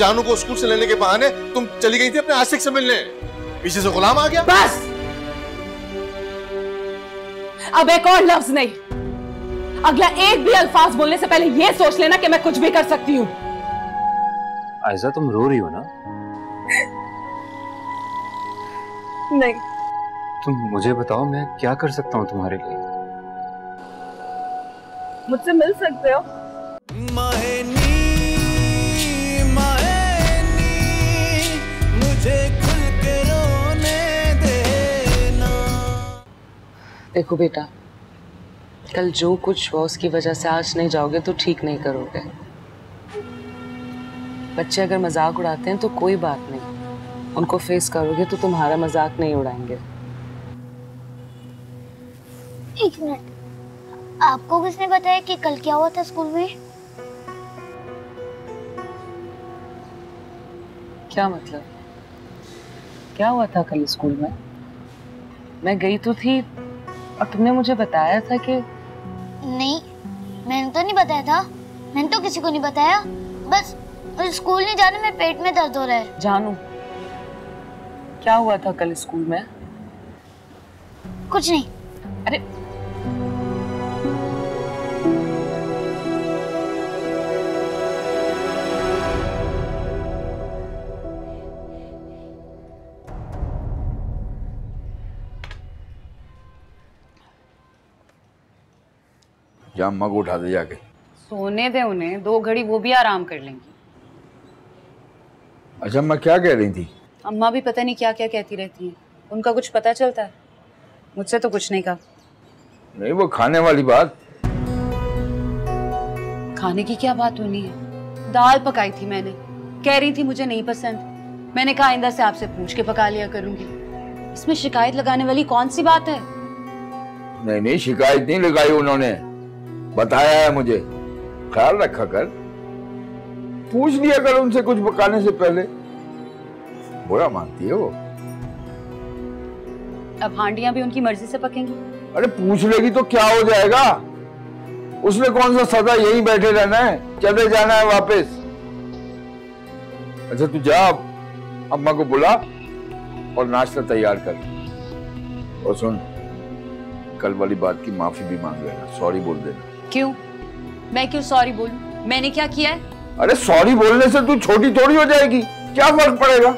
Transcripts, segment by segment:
जानू को स्कूल से लेने के बहाने तुम चली गई थी अपने आशिक से मिलने, पीछे से गुलाम आ गया। बस, अब एक और लफ्ज नहीं, अगला एक भी अल्फाज बोलने से पहले यह सोच लेना कि मैं कुछ भी कर सकती हूँ। आयजा, तुम रो रही हो ना? नहीं। तुम मुझे बताओ, मैं क्या कर सकता हूँ तुम्हारे लिए? मुझसे मिल सकते हो? मुझे खुल के रोने देना। देखो बेटा, कल जो कुछ हुआ उसकी वजह से आज नहीं जाओगे तो ठीक नहीं करोगे। बच्चे अगर मजाक उड़ाते हैं तो कोई बात नहीं, उनको फेस करोगे तो तुम्हारा मजाक नहीं उड़ाएंगे। एक मिनट, आपको किसने बताया कि कल क्या हुआ था स्कूल में? क्या मतलब? क्या हुआ था कल स्कूल में? मैं गई तो थी और तुमने मुझे बताया था कि... नहीं, मैंने तो नहीं बताया था, मैंने तो किसी को नहीं बताया। बस स्कूल नहीं जाने में पेट में दर्द हो रहा है। जानू, क्या हुआ था कल स्कूल में? कुछ नहीं। अरे जा, अम्मा को उठा दे जाके। सोने दे उन्हें, 2 घड़ी वो भी आराम कर लेंगी। अच्छा, अम्मा क्या कह रही थी? अम्मा भी पता नहीं क्या क्या कहती रहती हैं, उनका कुछ पता चलता है? मुझसे तो कुछ नहीं कहा। नहीं, वो खाने वाली बात। खाने की क्या बात होनी है? दाल पकाई थी मैंने, कह रही थी मुझे नहीं पसंद। मैंने कहा आइंदा से आपसे पूछ के पका लिया करूंगी। इसमें शिकायत लगाने वाली कौन सी बात है? नहीं नहीं, शिकायत नहीं लगाई उन्होंने, बताया है मुझे। ख्याल रखा कर, पूछ लिया कर उनसे कुछ पकाने से पहले। बुरा मानती है वो। अब हांडियां भी उनकी मर्जी से पकेंगी? अरे पूछ लेगी तो क्या हो जाएगा? उसने कौन सा सदा यहीं बैठे रहना है, चले जाना है वापस। अच्छा, तू जा, अम्मा को बुला और नाश्ता तैयार कर। और सुन, कल वाली बात की माफी भी मांग लेना, सॉरी बोल देना। क्यों? मैं क्यों सॉरी बोलूं? मैंने क्या किया है? अरे सॉरी बोलने से तू छोटी थोड़ी हो जाएगी, क्या फर्क पड़ेगा?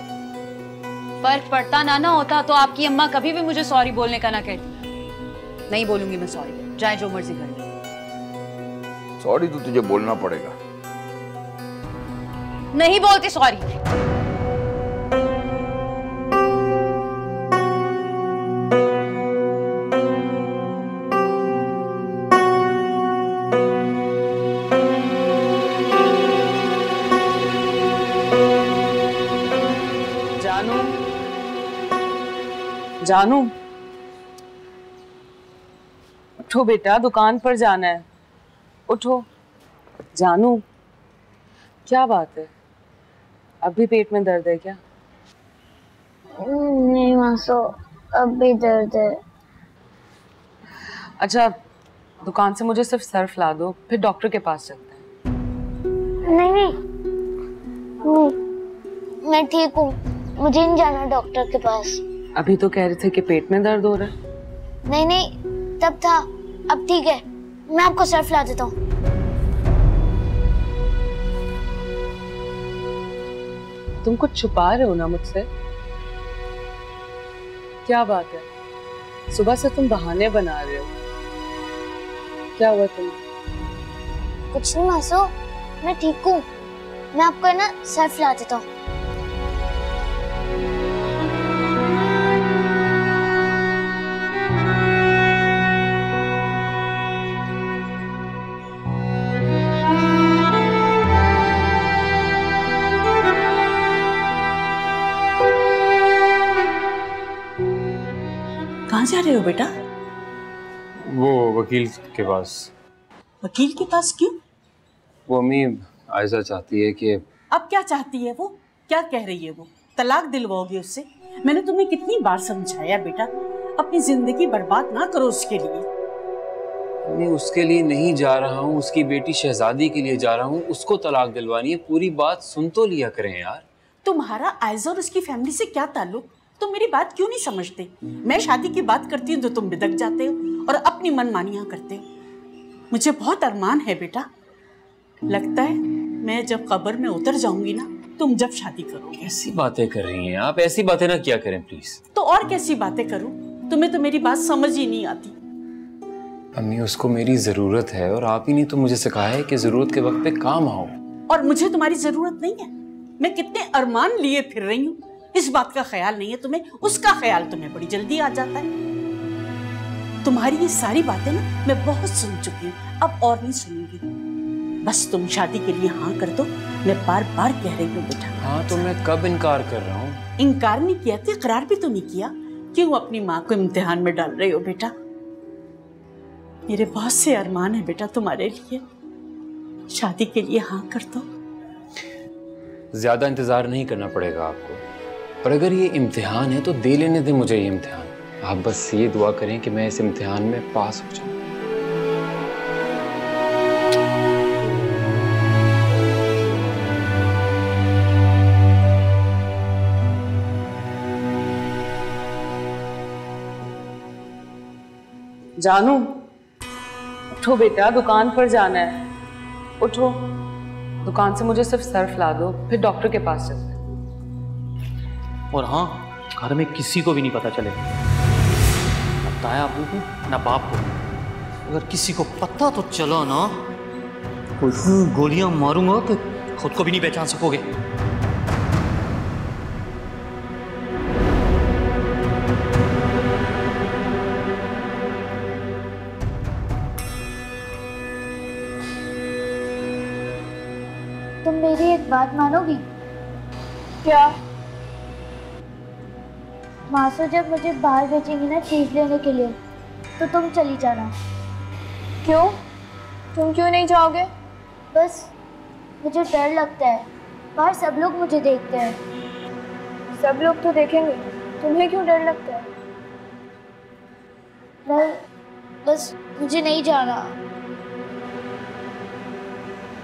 फर्क पड़ता ना होता तो आपकी अम्मा कभी भी मुझे सॉरी बोलने का ना कहती। नहीं बोलूंगी मैं सॉरी, चाहे जो मर्जी कर ले। सॉरी तो तुझे बोलना पड़ेगा। नहीं बोलती सॉरी। जानू, उठो बेटा, दुकान पर जाना है, उठो। जानू, क्या बात है? अब भी पेट में दर्द है क्या? नहीं मासो, अब भी दर्द है। अच्छा, दुकान से मुझे सिर्फ सर्फ ला दो, फिर डॉक्टर के पास चलते हैं। नहीं, मैं ठीक हूँ, मुझे नहीं जाना डॉक्टर के पास। अभी तो कह रहे थे कि पेट में दर्द हो रहा है। नहीं, तब था, अब ठीक है। मैं आपको सर्फ ला देता हूँ। तुम कुछ छुपा रहे हो ना मुझसे? क्या बात है? सुबह से तुम बहाने बना रहे हो, क्या हुआ तुम्हें? कुछ नहीं मासो, मैं ठीक हूँ। मैं आपको ना सर्फ ला देता हूँ। कहाँ जा रहे हो बेटा? वो वकील के पास। वकील के पास क्यों? वो अम्मी, आयजा चाहती है कि... अब क्या चाहती है वो? क्या कह रही है वो? तलाक दिलवाओगे उससे? मैंने तुम्हें कितनी बार समझाया बेटा, अपनी जिंदगी बर्बाद ना करो उसके लिए। मैं उसके लिए नहीं जा रहा हूँ, उसकी बेटी शहजादी के लिए जा रहा हूँ, उसको तलाक दिलवानी है। पूरी बात सुन तो लिया करें यार। तुम्हारा आयज़ और उसकी फैमिली से क्या ताल्लुक? तुम मेरी बात क्यों नहीं समझते? मैं शादी की बात करती हूँ तो तुम बिदक जाते हो और अपनी मनमानियां करते हो। मुझे बहुत अरमान है बेटा, लगता है मैं जब कब्र में उतर जाऊंगी ना, तुम जब शादी करोगे। ऐसी बातें कर रही हैं आप, ऐसी बातें ना किया करें प्लीज। तो और कैसी बातें करूं? तुम्हें तो मेरी बात समझ ही नहीं आती। अम्मी, उसको मेरी जरूरत है और आप ही ने तो मुझे सिखाया है कि जरूरत के वक्त पे काम आओ। और मुझे तुम्हारी जरूरत नहीं है। मैं कितने अरमान लिए फिर रही हूँ, इस बात का ख्याल नहीं है तुम्हें, उसका ख्याल तुम्हें बड़ी जल्दी आ जाता है। तुम्हारी ये सारी बातें ना मैं बहुत सुन चुकी हूँ, अब और नहीं सुनूंगी। बस तुम शादी के लिए हाँ कर दो, मैं बार बार कह रही हूँ बेटा। हाँ तो मैं कब इनकार कर रहा हूँ? इनकार नहीं किया तो इकरार भी तो नहीं किया। क्यों अपनी माँ को इम्तिहान में डाल रहे हो बेटा? मेरे बहुत से अरमान है बेटा तुम्हारे लिए, शादी के लिए हाँ कर दो। ज्यादा इंतजार नहीं करना पड़ेगा आपको, और अगर ये इम्तिहान है तो दे लेने दें मुझे ये इम्तिहान। आप बस ये दुआ करें कि मैं इस इम्तिहान में पास हो जाऊं। जानू, उठो बेटा, दुकान पर जाना है। उठो, दुकान से मुझे सिर्फ सर्फ ला दो, फिर डॉक्टर के पास चलते हैं। और हाँ, घर में किसी को भी नहीं पता चले, ना ताया अबू को ना बाप को। अगर किसी को पता तो चलो ना, तो गोलियां मारूंगा कि खुद को भी नहीं पहचान सकोगे। तुम मेरी एक बात मानोगी? क्या? मासू जब मुझे बाहर भेजेंगी ना चीज लेने के लिए, तो तुम चली जाना। क्यों? तुम क्यों नहीं जाओगे? बस मुझे डर लगता है, बाहर सब लोग मुझे देखते हैं। सब लोग तो देखेंगे, तुम्हें क्यों डर लगता है? नहीं, बस मुझे नहीं जाना।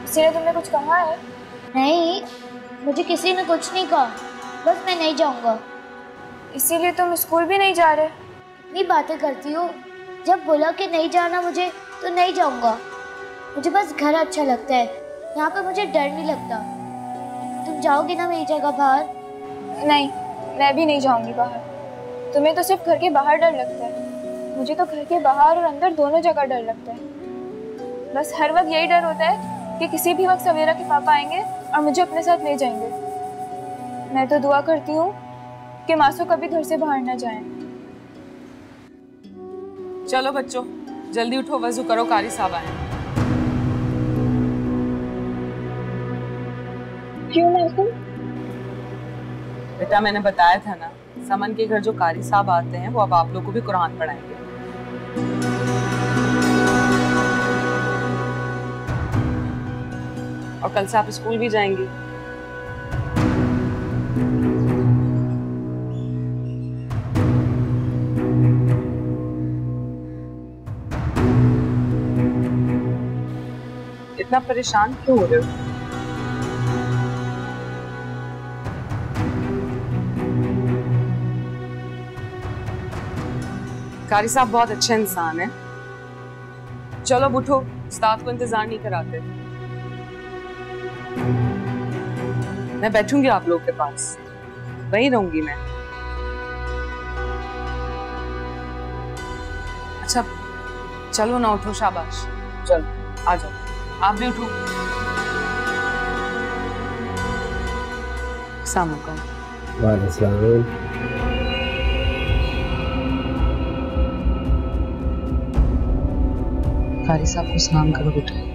किसी ने तुमने कुछ कहा है? नहीं, मुझे किसी ने कुछ नहीं कहा, बस मैं नहीं जाऊंगा। इसीलिए तुम स्कूल भी नहीं जा रहे? इतनी बातें करती हो, जब बोला कि नहीं जाना मुझे तो नहीं जाऊंगा। मुझे बस घर अच्छा लगता है, यहाँ पे मुझे डर नहीं लगता। तुम जाओगी ना मेरी जगह बाहर? नहीं, मैं भी नहीं जाऊंगी बाहर। तुम्हें तो सिर्फ घर के बाहर डर लगता है, मुझे तो घर के बाहर और अंदर दोनों जगह डर लगता है। बस हर वक्त यही डर होता है कि किसी भी वक्त सवेरा के पापा आएंगे और मुझे अपने साथ ले जाएंगे। मैं तो दुआ करती हूँ कि मासू कभी घर से बाहर ना जाएं। चलो बच्चों, जल्दी उठो, वजू करो, कारी साहब आए। क्यों मासू? बेटा मैंने बताया था ना, समन के घर जो कारी साहब आते हैं वो अब आप लोग को भी कुरान पढ़ाएंगे। और कल से आप स्कूल भी जाएंगी। इतना परेशान क्यों हो रहे हो? कारी साहब बहुत अच्छे इंसान हैं। चलो अब उठो, उस्ताद को इंतजार नहीं कराते। मैं बैठूंगी आप लोग के पास, वहीं रहूंगी मैं। अच्छा चलो ना, उठो, शाबाश, चलो आ जाओ, आप भी उठो। अस्सलाम वालेकुम। कारी साहब को सलाम करो बेटा।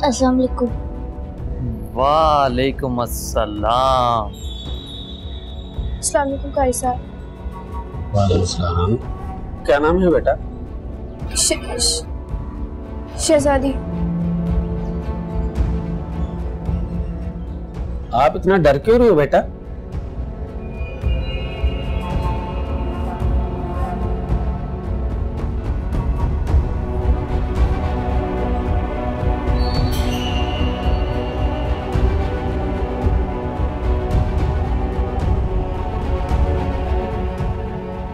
अस्सलाम वालेकुम। वालेकुम अस्सलाम। अस्सलाम वालेकुम कारी साहब। वालेकुम सलाम। क्या नाम है बेटा? शहजादी। आप इतना डर क्यों रहे हो बेटा?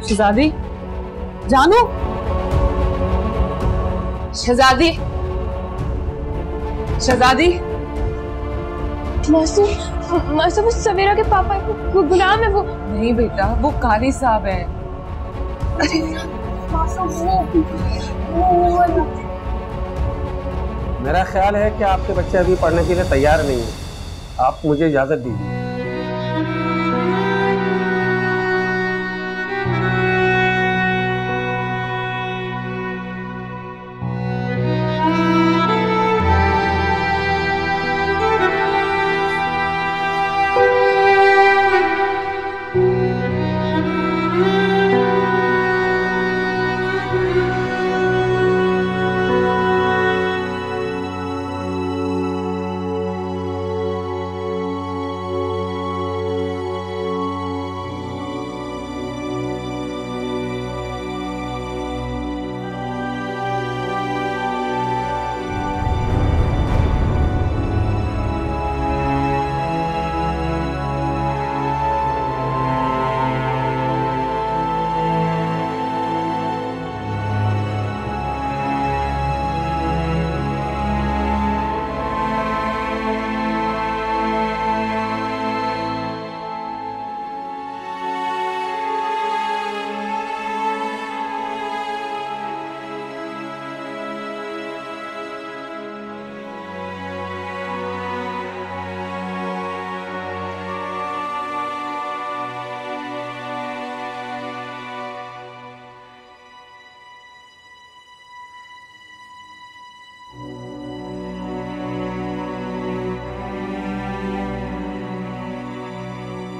शहजादी, जानू, शहजादी, शहजादी। मासूम वो सवेरा के पापा वो गुलाम है। वो नहीं बेटा, वो कारी साहब है। अरे मेरा ख्याल है कि आपके बच्चे अभी पढ़ने के लिए तैयार नहीं है, आप मुझे इजाजत दीजिए।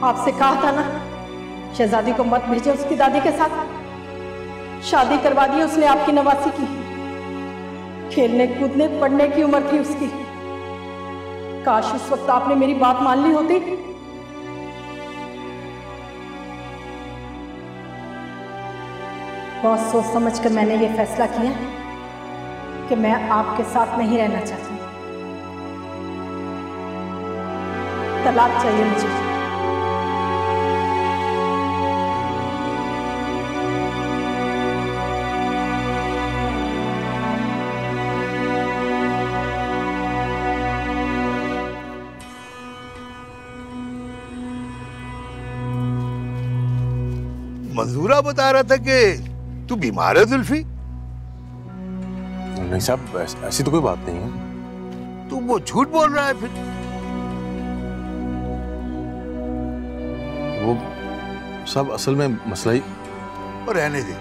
आपसे कहा था ना, शहजादी को मत भेजे उसकी दादी के साथ। शादी करवा दी उसने आपकी नवासी की। खेलने कूदने पढ़ने की उम्र थी उसकी। काश उस वक्त आपने मेरी बात मान ली होती। बहुत सोच समझ कर मैंने ये फैसला किया कि मैं आपके साथ नहीं रहना चाहती। तलाक चाहिए मुझे। मंजूरा बता रहा था कि तू बीमार है जुल्फी। नहीं साहब, ऐसी तो कोई बात नहीं है। तू वो झूठ बोल रहा है फिर। वो सब असल में मसला ही। और रहने दे,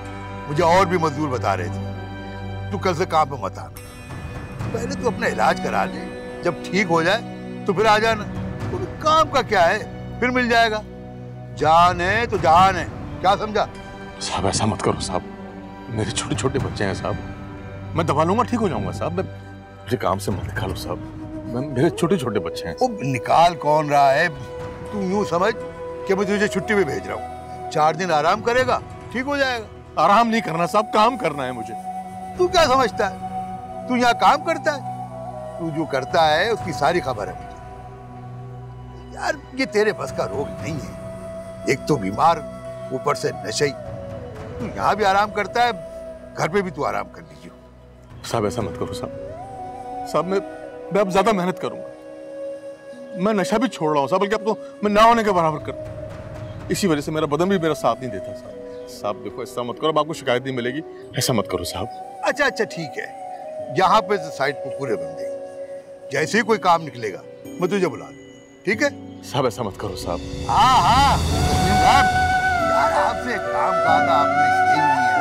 मुझे और भी मजदूर बता रहे थे तू कल से काम पे मत आना। पहले तू अपना इलाज करा ले, जब ठीक हो जाए तो फिर आ जाना। तो काम का क्या है, फिर मिल जाएगा। जान है तो जहान है, क्या समझा? साहब ऐसा मत करो साहब, मेरे छोटे छोटे बच्चे हैं साहब। मैं दबा लूंगा, ठीक हो जाऊंगा साहब। मुझे काम से मत निकालो साहब, मेरे छोटे छोटे बच्चे हैं। वो निकाल कौन रहा है? तू यूं समझ कि मैं तुझे छुट्टी पे भेज रहा हूँ। 4 दिन आराम करेगा, ठीक हो जाएगा। आराम नहीं करना साहब, काम करना है मुझे। तू क्या समझता है? तू यहाँ काम करता है? तू जो करता है उसकी सारी खबर है मुझे। यार ये तेरे बस का रोग नहीं है। एक तो बीमार, ऊपर से नशे। तू यहाँ भी आराम करता है, घर पे भी तू आराम कर लीजिए। साहब ऐसा मत करो साहब। साहब मैं अब ज्यादा मेहनत करूंगा। मैं नशा भी छोड़ रहा हूँ साहब, बल्कि अब तो मैं ना होने के बराबर कर। इसी वजह से मेरा बदन भी मेरा साथ नहीं देता साहब। साहब देखो ऐसा मत करो, अब आपको शिकायत नहीं मिलेगी। ऐसा मत करो साहब। अच्छा अच्छा ठीक है, यहाँ पे साइड पे पूरे बंदे। जैसे ही कोई काम निकलेगा मैं तुझे बुला लूंगा, ठीक है? साहब ऐसा मत करो साहब। हाँ हाँ यार, आपसे काम कहा था आपने, यही नहीं है।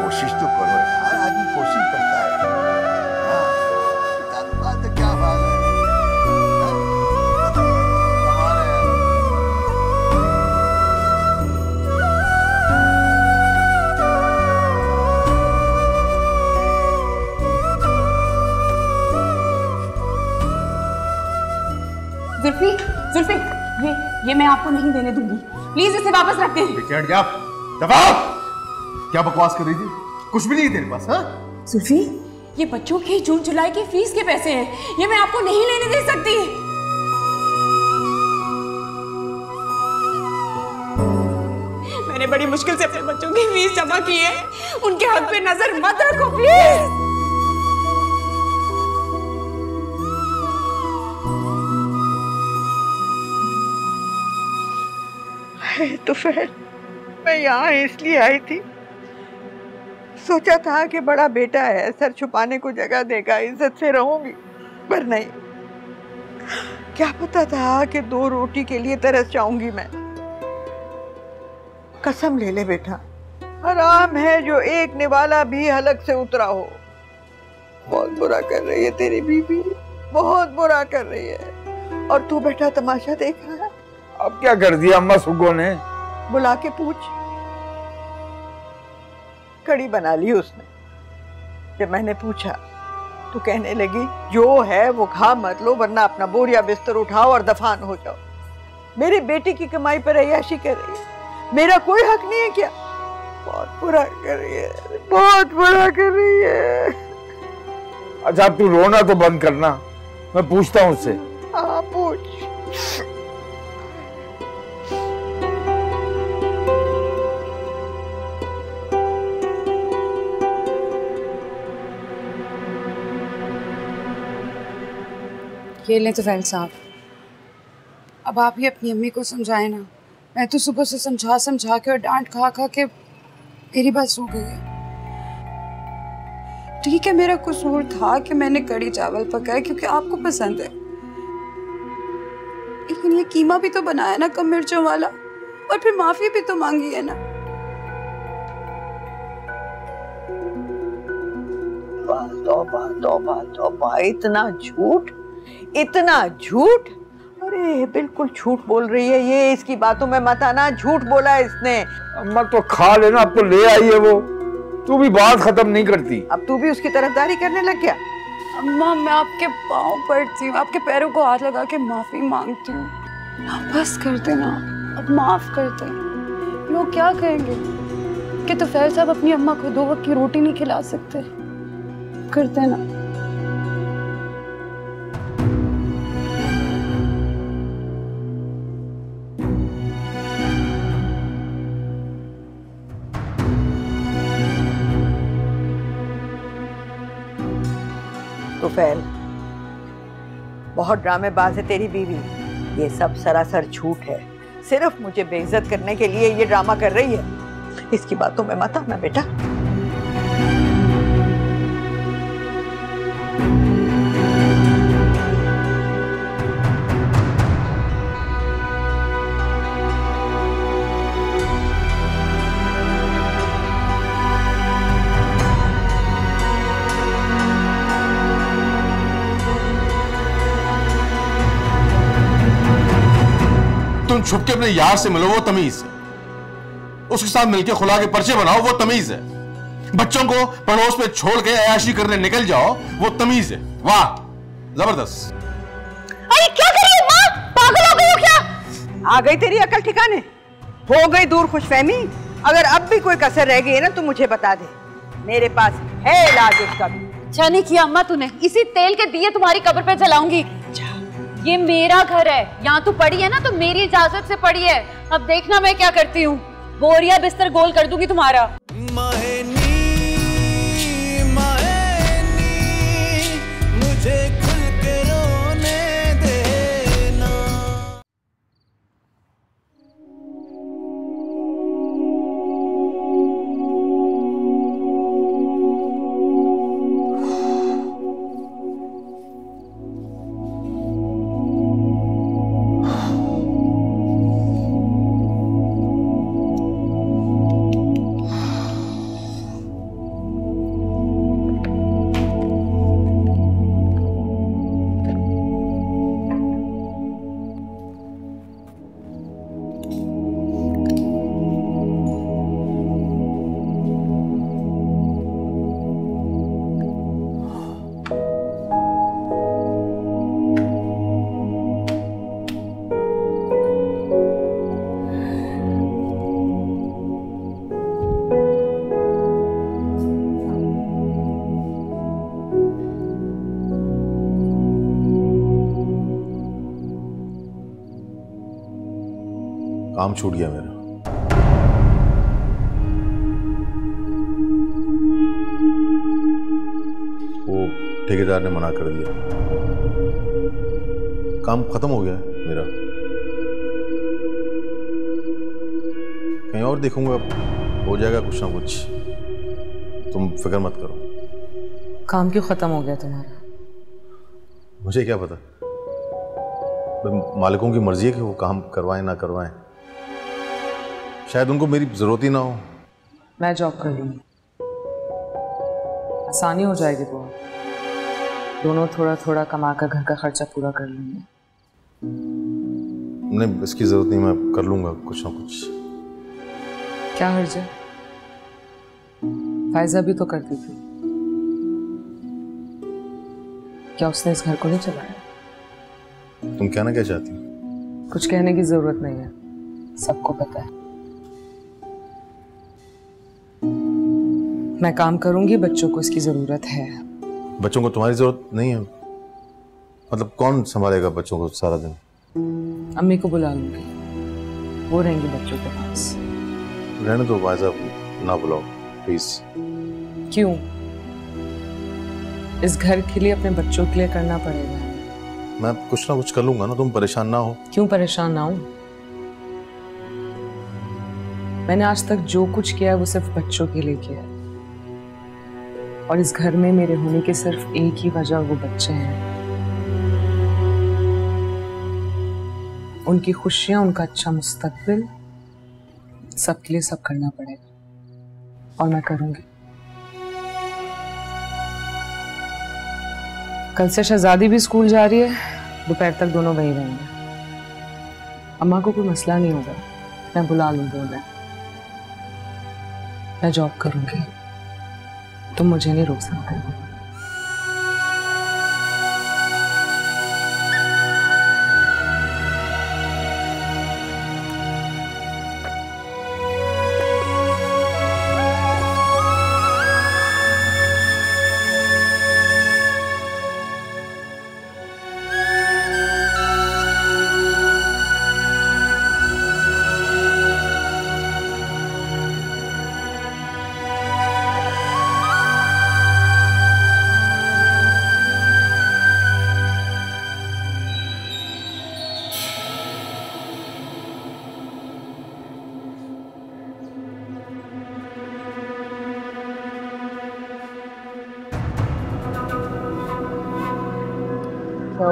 कोशिश तो करो यार, आदमी कोशिश करता है। हाँ, बात है, क्या बात है? जुल्फी, जुल्फी, ये मैं आपको नहीं देने दूंगी। प्लीज इसे वापस रख दें। क्या बकवास कर रही थी? कुछ भी नहीं है तेरे पास। हाँ जुल्फी, ये बच्चों की जून जुलाई की फीस के पैसे हैं, ये मैं आपको नहीं लेने दे सकती। मैंने बड़ी मुश्किल से अपने बच्चों की फीस जमा की है, उनके हक पे नजर मत रखो प्लीज। तो फिर मैं यहाँ इसलिए आई थी, सोचा था कि बड़ा बेटा है, सर छुपाने को जगह देगा, इज्जत से रहूंगी, पर नहीं। क्या पता था कि 2 रोटी के लिए तरस जाऊंगी मैं। कसम ले ले बेटा, हराम है जो एक निवाला भी हलक से उतरा हो। बहुत बुरा कर रही है तेरी बीवी, बहुत बुरा कर रही है। और तू बेटा तमाशा देख रहा है। अब क्या कर दिया अम्मा सुगो ने? बुला के पूछ। कड़ी बना ली उसने। जब मैंने पूछा तो कहने लगी जो है वो खा मत लो, वरना अपना बोरिया बिस्तर उठाओ और दफान हो जाओ। मेरी बेटी की कमाई पर अय्याशी कर रही है, मेरा कोई हक नहीं है क्या? बहुत बुरा कर रही है, बहुत बुरा कर रही है। अच्छा तू रोना तो बंद करना, मैं पूछता हूँ उससे। हाँ पूछ। ये लें तुफैल साहब, अब आप ही अपनी अम्मी को समझाएं ना। मैं तो सुबह से समझा के और डांट खा खा के मेरी बात सो गई है। ठीक है मेरा कसूर था कि मैंने कड़ी चावल पकाए क्योंकि आपको पसंद है, लेकिन ये कीमा भी तो बनाया ना कम मिर्चों वाला, और फिर माफी भी तो मांगी है ना। तौबा तौबा तौबा, इतना झूठ, इतना झूठ। अरे बिल्कुल झूठ बोल रही है ये, इसकी बातों में मत आना, झूठ बोला है इसने। अम्मा तो खा लेना, अब तो ले आई है वो, तू भी बात खत्म नहीं करती। अब तू भी उसकी तरफदारी करने लग गया। अम्मा मैं आपके पाँव पड़ती हूँ, आपके पैरों को हाथ लगा के माफी मांगती हूँ, बस कर देना, अब माफ कर दे। लोग क्या कहेंगे कि तुफैल साहब अपनी अम्मा को 2 वक्त की रोटी नहीं खिला सकते, कर देना। तुफैल, बहुत ड्रामेबाज है तेरी बीवी। ये सब सरासर झूठ है, सिर्फ मुझे बेइज्जत करने के लिए ये ड्रामा कर रही है। इसकी बातों में मत आना बेटा। तुम छुप के अपने यार से मिलो, वो तमीज है। उसके साथ मिलके खुला के पर्चे बनाओ, वो तमीज है। बच्चों को पड़ोस पे छोड़ के अयाशी करने निकल जाओ, वो तमीज है। वाह जबरदस्त। अरे क्या कर रही है माँ, पागल हो गई हो क्या? आ गई तेरी अकल ठिकाने? हो गई दूर खुशफहमी? अगर अब भी कोई कसर रह गई है ना तो मुझे बता दे, मेरे पास है इलाज उसका भी। अच्छा नहीं किया अम्मा तूने, इसी तेल के दिए तुम्हारी कब्र पे जलाऊंगी। ये मेरा घर है, यहाँ तू पड़ी है ना तो मेरी इजाजत से पड़ी है। अब देखना मैं क्या करती हूँ, बोरिया बिस्तर गोल कर दूंगी तुम्हारा। मुझे खुल के रोने देना। काम छूट गया मेरा। ठेकेदार ने मना कर दिया। काम खत्म हो गया है मेरा, कहीं और देखूंगा, हो जाएगा कुछ ना कुछ, तुम फिक्र मत करो। काम क्यों खत्म हो गया तुम्हारा? मुझे क्या पता, मालिकों की मर्जी है कि वो काम करवाएं ना करवाएं, शायद उनको मेरी जरूरत ही ना हो। मैं जॉब कर लूंगी, आसानी हो जाएगी, तो दोनों थोड़ा थोड़ा कमा कर घर का खर्चा पूरा कर लेंगे। नहीं, इसकी जरूरत नहीं, मैं कर लूंगा कुछ ना कुछ। क्या हर्ज है? फायजा भी तो करती थी, क्या उसने इस घर को नहीं चलाया? तुम कहना क्या चाहती हो? कुछ कहने की जरूरत नहीं है, सबको पता है। मैं काम करूंगी, बच्चों को इसकी जरूरत है। बच्चों को तुम्हारी जरूरत नहीं है? मतलब कौन संभालेगा बच्चों को सारा दिन? अम्मी को बुला लूंगी, वो रहेंगे बच्चों के पास। रहने दो वाइजा, ना बुलाओ प्लीज। क्यों? इस घर के लिए अपने बच्चों के लिए करना पड़ेगा। मैं कुछ ना कुछ कर लूंगा ना, तुम परेशान ना हो। क्यों परेशान ना हूं? मैंने आज तक जो कुछ किया है वो सिर्फ बच्चों के लिए किया है, और इस घर में मेरे होने की सिर्फ एक ही वजह, वो बच्चे हैं। उनकी खुशियां, उनका अच्छा मुस्तकबिल, सबके लिए सब करना पड़ेगा, और मैं करूंगी। कल से शहजादी भी स्कूल जा रही है, दोपहर तक दोनों वहीं रहेंगे। अम्मा को कोई मसला नहीं होगा, मैं बुला लूंगी उन्हें। मैं जॉब करूंगी, तुम मुझे नहीं रोक सकते।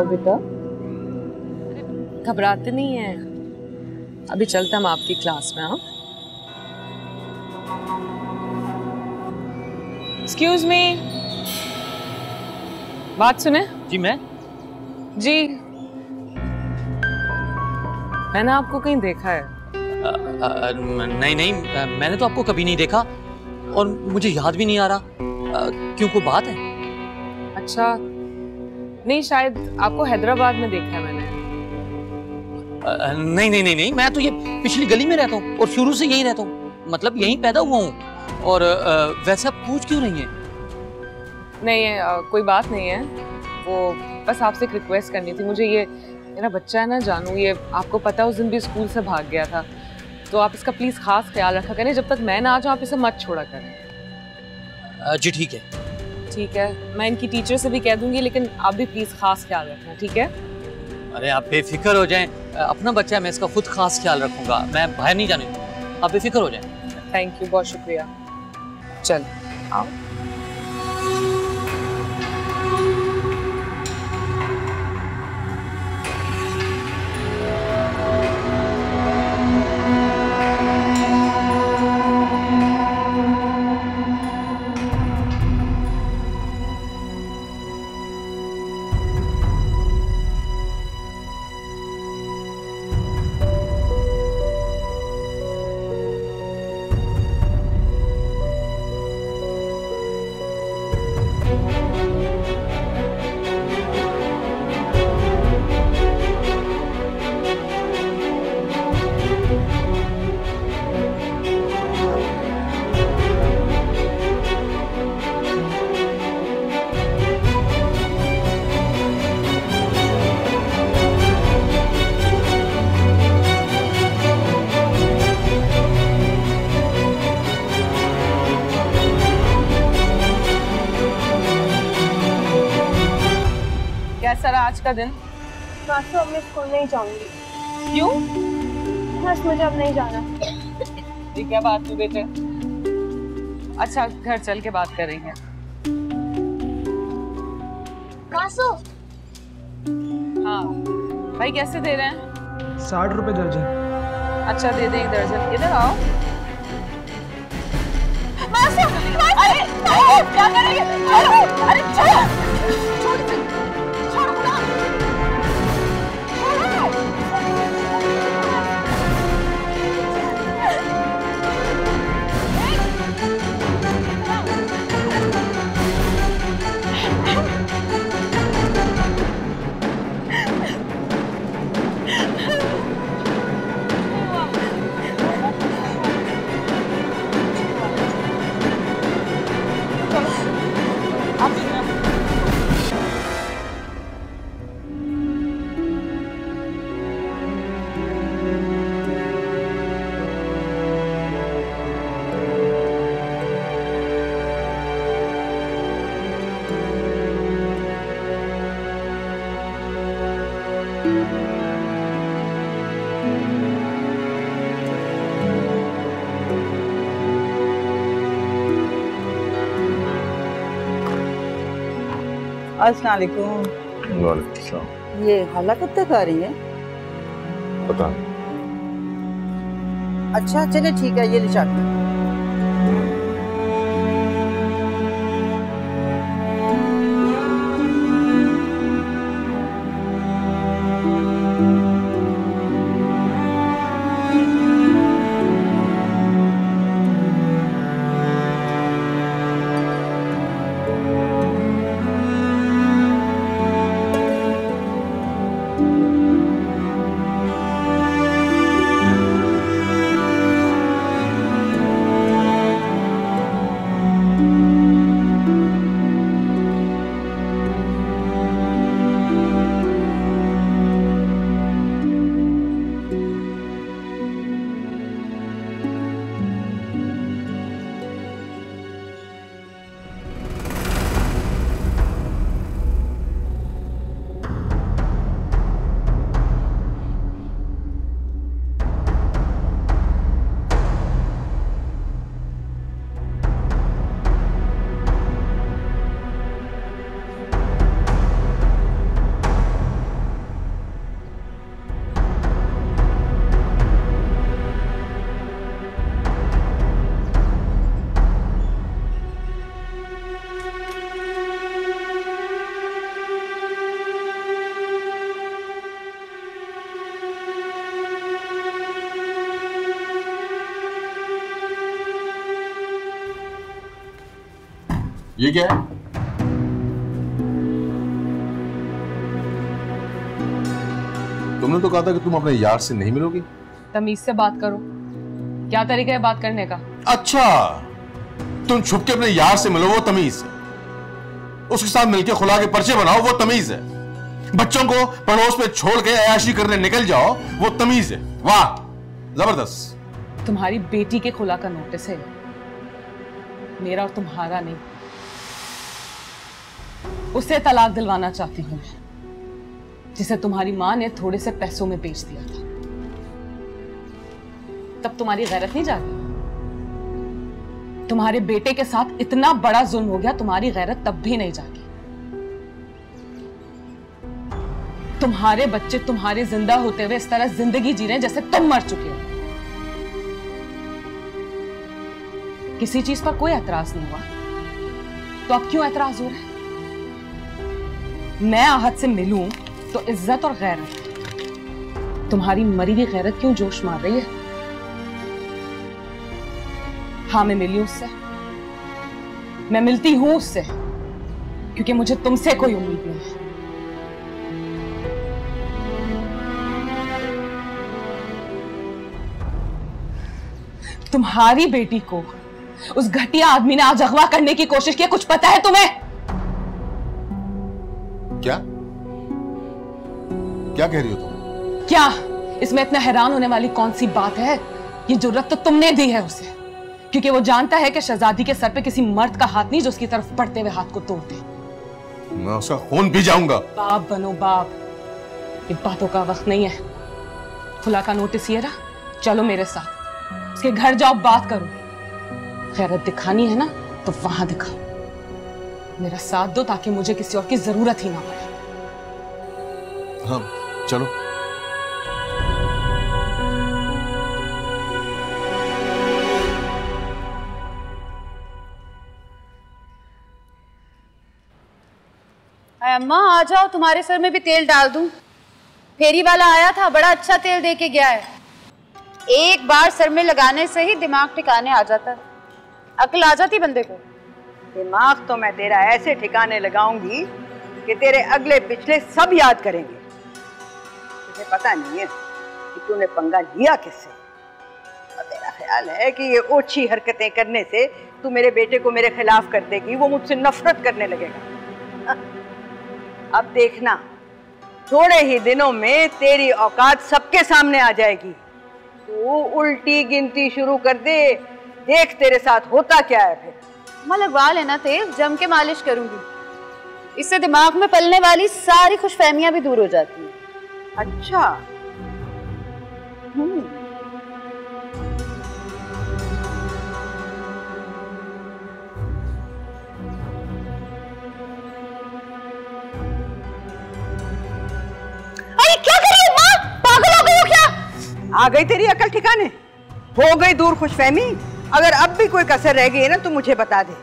बेटा, घबराते नहीं हैं, अभी चलते हम आपकी क्लास में। हाँ, एक्सक्यूज मी, बात सुने। जी मैं? जी, मैंने आपको कहीं देखा है। नहीं नहीं, मैंने तो आपको कभी नहीं देखा, और मुझे याद भी नहीं आ रहा। क्यों, कोई बात है? अच्छा, नहीं, शायद आपको हैदराबाद में देखा है मैंने। नहीं नहीं नहीं नहीं, मैं तो ये पिछली गली में रहता हूँ और शुरू से यहीं रहता हूँ, मतलब यहीं पैदा हुआ हूँ। और वैसे आप पूछ क्यों रही हैं? नहीं, कोई बात नहीं है, वो बस आपसे एक रिक्वेस्ट करनी थी मुझे। ये मेरा बच्चा है ना जानू, ये आपको पता है उस दिन भी स्कूल से भाग गया था, तो आप इसका प्लीज खास ख्याल रखा करें। जब तक मैं ना आ जाऊँ आप इसे मत छोड़ा करें। जी ठीक है। ठीक है, मैं इनकी टीचर से भी कह दूंगी, लेकिन आप भी प्लीज खास ख्याल रखना, ठीक है? अरे आप बेफिक्र हो जाएं, अपना बच्चा है, मैं इसका खुद खास ख्याल रखूंगा, मैं बाहर नहीं जाने दूंगा, आप बेफिक्र हो जाएं। थैंक यू, बहुत शुक्रिया। चल आओ। आज का दिन? मासू अब मैं स्कूल नहीं जाऊंगी। क्यों? बस मुझे अब नहीं जाना। ये क्या बात हुई बेटे? अच्छा घर चल के बात करेंगे। मासू। हाँ भाई कैसे दे रहे हैं? 60 रुपए दर्जन। अच्छा दे दें दर्जन। इधर आओ। मासू, अरे क्या करेंगे? अरे छोड़ अस्सलाम वालेकुम। वालेकुम सलाम। ये हाला कब तक आ रही है? पता अच्छा चले ठीक है, ये निशान। ये क्या है? तुमने तो कहा था कि तुम अपने यार से नहीं मिलोगी। तमीज से बात करो। क्या तरीका है बात करने का? अच्छा, तुम छुप के अपने यार से मिलो, वो तमीज है। उसके साथ मिलके खुला के पर्चे बनाओ, वो तमीज है। बच्चों को पड़ोस पे छोड़ के अयाशी करने निकल जाओ, वो तमीज है। वाह, जबरदस्त। तुम्हारी बेटी के खुला का नोटिस है, मेरा और तुम्हारा नहीं। उसे तलाक दिलवाना चाहती हूं मैं, जिसे तुम्हारी मां ने थोड़े से पैसों में बेच दिया था। तब तुम्हारी गैरत नहीं जागी? तुम्हारे बेटे के साथ इतना बड़ा जुल्म हो गया, तुम्हारी गैरत तब भी नहीं जागी। तुम्हारे बच्चे तुम्हारे जिंदा होते हुए इस तरह जिंदगी जी रहे हैं जैसे तुम मर चुके हो। किसी चीज पर कोई एतराज नहीं हुआ, तो अब क्यों एतराज हो रहा है? मैं आहत से मिलूं तो इज्जत और गैरत, तुम्हारी मरी हुई गैरत क्यों जोश मार रही है? हाँ मैं मिली उससे, मैं मिलती हूं उससे, क्योंकि मुझे तुमसे कोई उम्मीद नहीं है। तुम्हारी बेटी को उस घटिया आदमी ने आज अगवा करने की कोशिश की, कुछ पता है तुम्हें? क्या क्या कह रही हो तुम? क्या इसमें इतना हैरान होने वाली कौन सी बात है? ये जुर्रत तो तुमने दी है उसे, क्योंकि वो जानता है कि शहजादी के सर पे किसी मर्द का हाथ नहीं जो उसकी तरफ बढ़ते हुए हाथ को तोड़ दे। मैं उसका खून पी जाऊंगा। बाप बनो बाप, ये बातों का वक्त नहीं है। खुला का नोटिस ये रहा, चलो मेरे साथ, उसके घर जाओ, बात करो। खैरत दिखानी है ना तो वहां दिखाओ, मेरा साथ दो ताकि मुझे किसी और की जरूरत ही ना पड़े। हाँ चलो। अम्मा आ जाओ, तुम्हारे सर में भी तेल डाल दूं। फेरी वाला आया था, बड़ा अच्छा तेल दे के गया है। एक बार सर में लगाने से ही दिमाग ठिकाने आ जाता, अकल आ जाती बंदे को। दिमाग तो मैं तेरा ऐसे ठिकाने लगाऊंगी कि तेरे अगले पिछले सब याद करेंगे। तुझे पता नहीं है कि तूने पंगा लिया किससे, और तेरा ख्याल है कि ये ओछी हरकतें करने से तू मेरे बेटे को मेरे खिलाफ कर देगी, वो मुझसे नफरत करने लगेगा। अब देखना, थोड़े ही दिनों में तेरी औकात सबके सामने आ जाएगी। तू उल्टी गिनती शुरू कर दे, देख तेरे साथ होता क्या है फिर। अम्मा लगवा लेना तेल, जम के मालिश करूंगी, इससे दिमाग में पलने वाली सारी खुशफहमियां भी दूर हो जाती हैं। अच्छा। अरे क्या कर रही हो माँ, पागल हो गई हो क्या? आ गई तेरी अकल ठिकाने, हो गई दूर खुशफहमी। अगर अब भी कोई कसर रह गई है ना तो मुझे बता दे,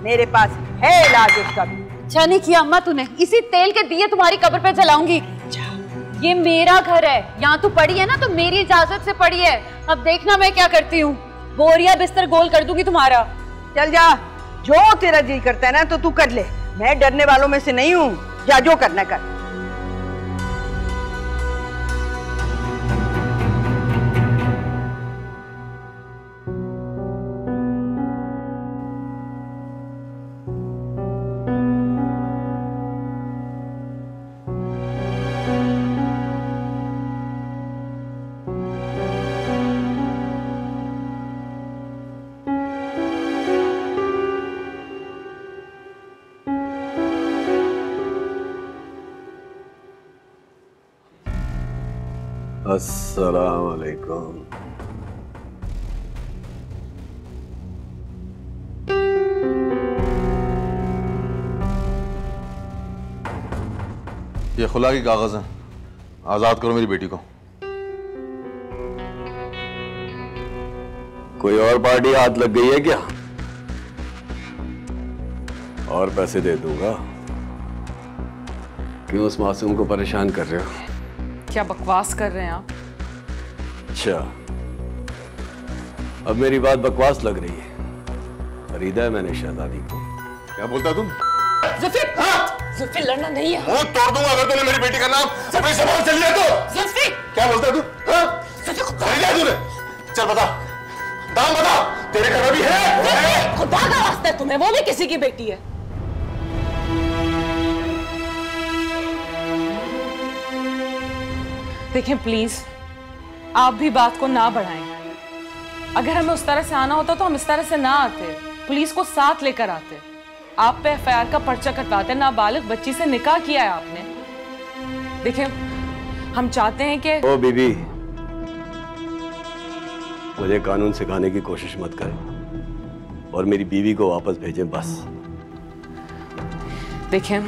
मेरे पास है इलाज उसका भी। अच्छा नहीं किया अम्मा तूने, इसी तेल के दिए तुम्हारी कब्र पे जलाऊंगी। ये मेरा घर है, यहाँ तू पड़ी है ना तो मेरी इजाजत से पड़ी है। अब देखना मैं क्या करती हूँ, बोरिया बिस्तर गोल कर दूंगी तुम्हारा। चल जा, जो तेरा जी करता है ना तो तू कर ले, मैं डरने वालों में से नहीं हूँ। जा, जो करना कर। अस्सलाम वालेकुम। ये खुला की कागज हैं, आजाद करो मेरी बेटी को। कोई और पार्टी हाथ लग गई है क्या? और पैसे दे दूंगा। क्यों उस मासूम को परेशान कर रहे हो? क्या बकवास कर रहे हैं आप? अच्छा, अब मेरी बात बकवास लग रही है। खरीदा है मैंने शहजादी को। क्या बोलता तुम? ज़ुल्फी, ज़ुल्फी लड़ना नहीं है। मुंह तोड़ दूंगा अगर तूने मेरी बेटी का नाम अपनी ज़बान से लिया तो। ज़ुल्फी, क्या बोलता तू? खरीदा है तूने? चल बता, दाम बता, तेरे घर भी है? खुदा का वास्ता है तुम्हें, वो भी किसी की बेटी है। देखें प्लीज, आप भी बात को ना बढ़ाएं। अगर हमें उस तरह से आना होता तो हम इस तरह से ना आते, पुलिस को साथ लेकर आते। आप पे एफआईआर का पर्चा कटवाते, नाबालिग बच्ची से निकाह किया है आपने। देखें, हम चाहते हैं कि ओ बीबी, मुझे कानून सिखाने की कोशिश मत करें और मेरी बीवी को वापस भेजें बस। देखें,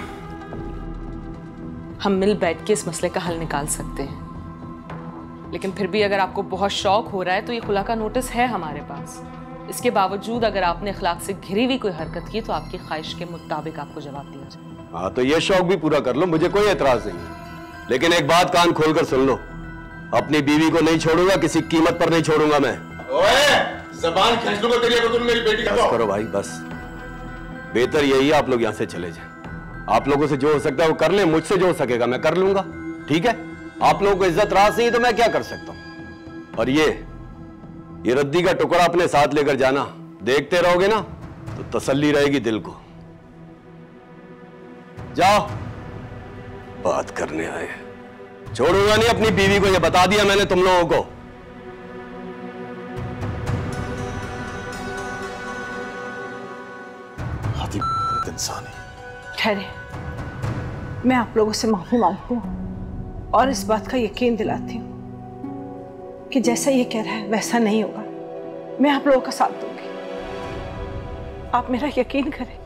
हम मिल बैठ के इस मसले का हल निकाल सकते हैं, लेकिन फिर भी अगर आपको बहुत शौक हो रहा है तो ये खुला का नोटिस है हमारे पास। इसके बावजूद अगर आपने अखलाक से घिरी हुई कोई हरकत की तो आपकी ख्वाहिश के मुताबिक आपको जवाब दिया जाए। हाँ, तो ये शौक भी पूरा कर लो, मुझे कोई एतराज नहीं। लेकिन एक बात कान खोलकर सुन लो, अपनी बीवी को नहीं छोड़ूंगा, किसी कीमत पर नहीं छोड़ूंगा मैं। ओए, ज़बान खींच लूंगा तेरी अगर तुम मेरी बेटी का। बस करो भाई, बस। बेहतर यही है आप लोग यहाँ से चले जाएं। आप लोगों से जो हो सकता है वो कर ले, मुझसे जो हो सकेगा मैं कर लूंगा, ठीक है? आप लोगों को इज्जत रास नहीं तो मैं क्या कर सकता हूं। और ये रद्दी का टुकड़ा अपने साथ लेकर जाना, देखते रहोगे ना तो तसल्ली रहेगी दिल को। जाओ, बात करने आए। छोड़ूंगा नहीं अपनी बीवी को, ये बता दिया मैंने तुम लोगों को। इंसान है। ठहरे, मैं आप लोगों से माफी मांगती हूँ और इस बात का यकीन दिलाती हूँ कि जैसा ये कह रहा है वैसा नहीं होगा। मैं आप लोगों का साथ दूंगी, आप मेरा यकीन करें।